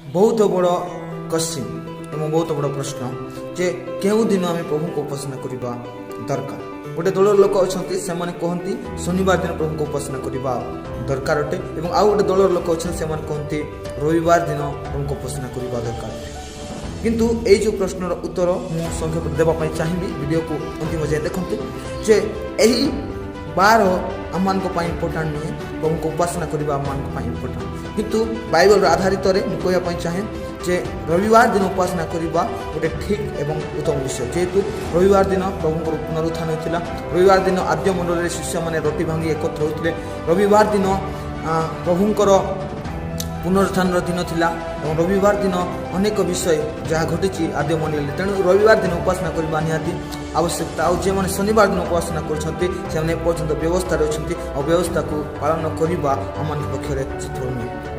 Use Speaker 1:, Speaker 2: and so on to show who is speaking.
Speaker 1: बहुत बड़ क्वेश्चन एवं बहुत बड़ प्रश्न जे केउं दिन आम प्रभु को उपासना करबा दरकार। गोटे दलर लोक अच्छा से कहती शनिवार दिन प्रभु को उपासना करबा दरकार अटे एवं आउ गोटे दलर लोक अच्छा से कहते रविवार दिन प्रभु को उपासना करबा दरकार अटे। किंतु ये जो प्रश्नर उत्तर मुझे संक्षेप देवाई चाहिए वीडियो को अंतिम जाए देखूँ जे यही बार आम इम्पोर्टाट नुहे प्रभु को उपासना करबा आम इम्पोर्टाट किंतु बाइबल आधारित मुझे कहवाई चाहे जे रविवार दिन उपासना करबा गोटे ठीक एवं उत्तम विषय जेहेतु रविवार दिन प्रभु पुनरुत्थान होता। रविवार दिन आद्य मंडल शिष्य मैंने रोटी भांगी एकत्र होते। रविवार दिन प्रभुंकर पुनरुत्थान दिन थिला और रविवार दिन अनेक विषय जहाँ घटी आद्य मंडल तेणु रविवार दिन उपासना करबा निहाती आवश्यकता। और जो मैंने शनिवार दिन उपासना कर व्यवस्था अच्छा और व्यवस्था को पालन करने आम पक्षर चित्र नुहे।